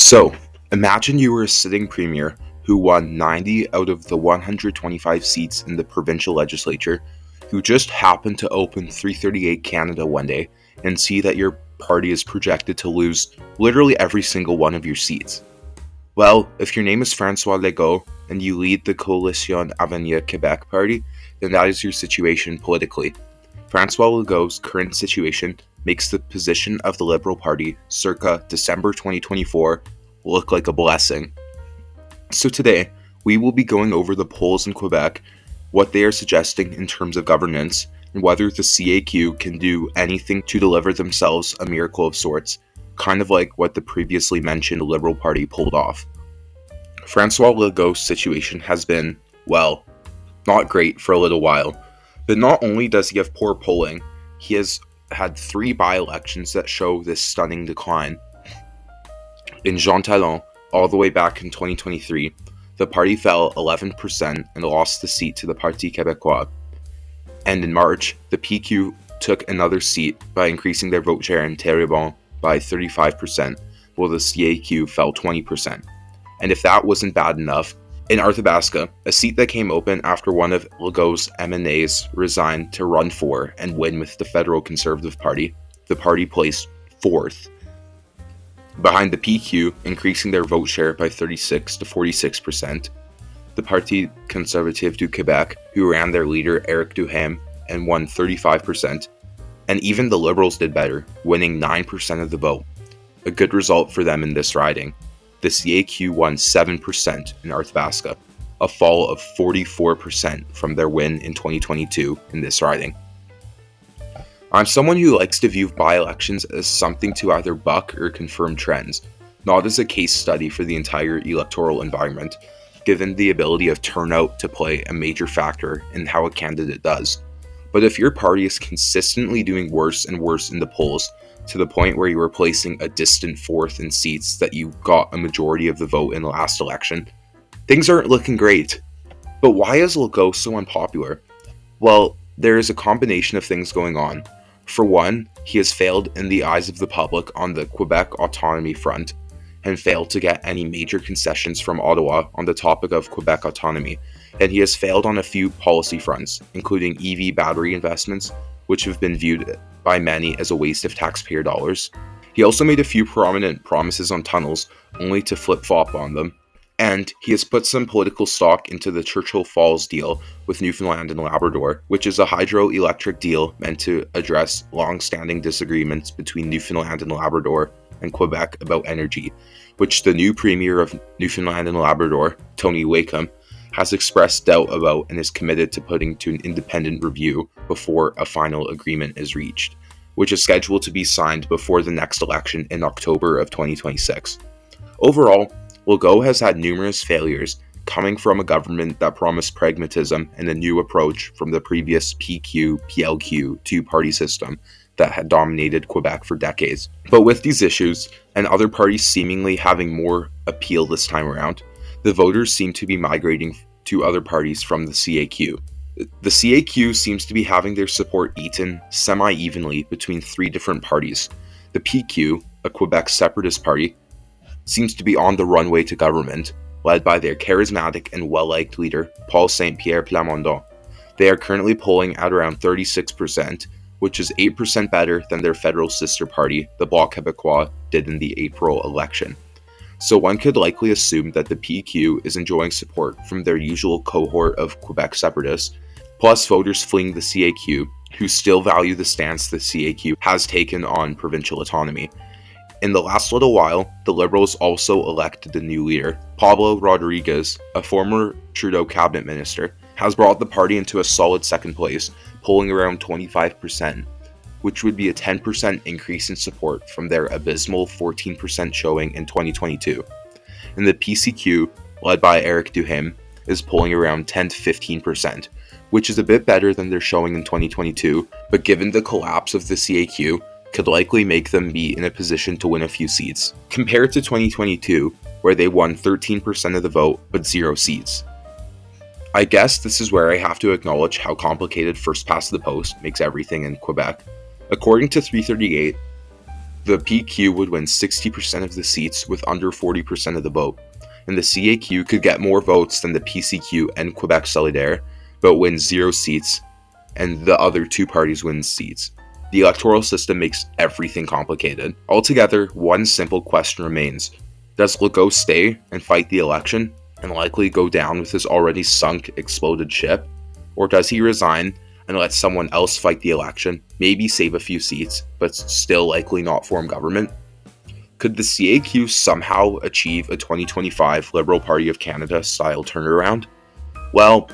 So, imagine you were a sitting premier who won 90 out of the 125 seats in the provincial legislature, who just happened to open 338 Canada one day and see that your party is projected to lose literally every single one of your seats. Well, if your name is Francois Legault and you lead the Coalition Avenir Quebec party, then that is your situation politically. Francois Legault's current situation makes the position of the Liberal Party circa December 2024 look like a blessing. So today, we will be going over the polls in Quebec, what they are suggesting in terms of governance, and whether the CAQ can do anything to deliver themselves a miracle of sorts, kind of like what the previously mentioned Liberal Party pulled off. Francois Legault's situation has been, well, not great for a little while, but not only does he have poor polling, he has had 3 by-elections that show this stunning decline. In Jean Talon, all the way back in 2023, the party fell 11% and lost the seat to the Parti Quebecois. And in March, the PQ took another seat by increasing their vote share in Terrebonne by 35%, while the CAQ fell 20%. And if that wasn't bad enough, in Arthabaska, a seat that came open after one of Legault's MNAs resigned to run for and win with the Federal Conservative Party, the party placed 4th, behind the PQ increasing their vote share by 36 to 46%, the Parti Conservative du Quebec, who ran their leader Eric Duhem and won 35%, and even the Liberals did better, winning 9% of the vote, a good result for them in this riding. The CAQ won 7% in Arthabaska, a fall of 44% from their win in 2022 in this riding. I'm someone who likes to view by-elections as something to either buck or confirm trends, not as a case study for the entire electoral environment, given the ability of turnout to play a major factor in how a candidate does. But if your party is consistently doing worse and worse in the polls, to the point where you were placing a distant 4th in seats that you got a majority of the vote in the last election, things aren't looking great. But why is Legault so unpopular? Well, there is a combination of things going on. For one, he has failed in the eyes of the public on the Quebec autonomy front, and failed to get any major concessions from Ottawa on the topic of Quebec autonomy, and he has failed on a few policy fronts, including EV battery investments, which have been viewed by many as a waste of taxpayer dollars. He also made a few prominent promises on tunnels, only to flip-flop on them. And he has put some political stock into the Churchill Falls deal with Newfoundland and Labrador, which is a hydroelectric deal meant to address long-standing disagreements between Newfoundland and Labrador and Quebec about energy, which the new Premier of Newfoundland and Labrador, Tony Wakeham, has expressed doubt about and is committed to putting to an independent review before a final agreement is reached, which is scheduled to be signed before the next election in October of 2026. Overall, Legault has had numerous failures coming from a government that promised pragmatism and a new approach from the previous PQ-PLQ two-party system that had dominated Quebec for decades. But with these issues, and other parties seemingly having more appeal this time around, the voters seem to be migrating to other parties from the CAQ. The CAQ seems to be having their support eaten semi-evenly between 3 different parties. The PQ, a Quebec separatist party, seems to be on the runway to government, led by their charismatic and well-liked leader, Paul St-Pierre Plamondon. They are currently polling at around 36%, which is 8% better than their federal sister party, the Bloc Quebecois, did in the April election. So one could likely assume that the PQ is enjoying support from their usual cohort of Quebec separatists, plus voters fleeing the CAQ, who still value the stance the CAQ has taken on provincial autonomy. In the last little while, the Liberals also elected a new leader. Pablo Rodriguez, a former Trudeau cabinet minister, has brought the party into a solid second place, polling around 25%, which would be a 10% increase in support from their abysmal 14% showing in 2022. And the PCQ, led by Eric Duhem, is polling around 10 to 15%, which is a bit better than their showing in 2022, but given the collapse of the CAQ, could likely make them be in a position to win a few seats, compared to 2022, where they won 13% of the vote but 0 seats. I guess this is where I have to acknowledge how complicated first past the post makes everything in Quebec. According to 338, The PQ would win 60% of the seats with under 40% of the vote, and the CAQ could get more votes than the PCQ and Quebec Solidaire, but win 0 seats, and the other two parties win seats. The electoral system makes everything complicated. Altogether, one simple question remains. Does Legault stay and fight the election and likely go down with his already sunk, exploded ship? Or does he resign and let someone else fight the election, maybe save a few seats, but still likely not form government? Could the CAQ somehow achieve a 2025 Liberal Party of Canada style turnaround? Well,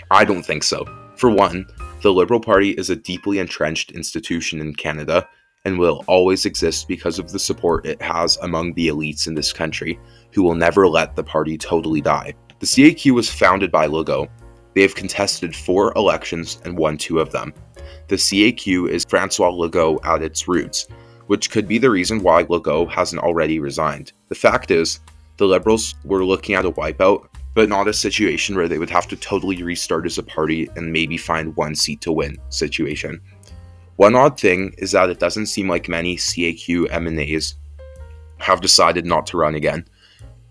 I don't think so. For one, the Liberal Party is a deeply entrenched institution in Canada and will always exist because of the support it has among the elites in this country, who will never let the party totally die. The CAQ was founded by Legault. They have contested 4 elections and won 2 of them. The CAQ is Francois Legault at its roots, which could be the reason why Legault hasn't already resigned. The fact is, the Liberals were looking at a wipeout, but not a situation where they would have to totally restart as a party and maybe find 1 seat to win situation. One odd thing is that it doesn't seem like many CAQ MNAs have decided not to run again,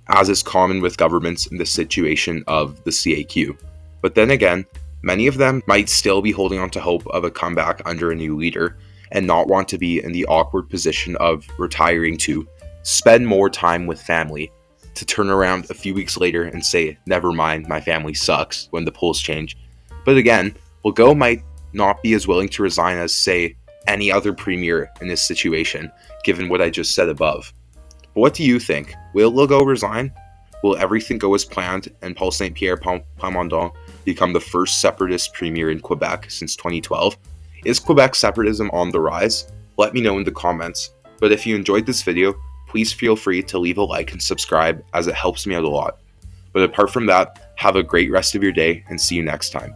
as is common with governments in the situation of the CAQ. But then again, many of them might still be holding on to hope of a comeback under a new leader and not want to be in the awkward position of retiring to spend more time with family, to turn around a few weeks later and say, never mind, my family sucks, when the polls change. But again, Legault might not be as willing to resign as, say, any other premier in this situation, given what I just said above. But what do you think? Will Legault resign? Will everything go as planned and Paul St-Pierre Plamondon become the first separatist premier in Quebec since 2012? Is Quebec separatism on the rise? Let me know in the comments. But if you enjoyed this video, please feel free to leave a like and subscribe, as it helps me out a lot. But apart from that, have a great rest of your day and see you next time.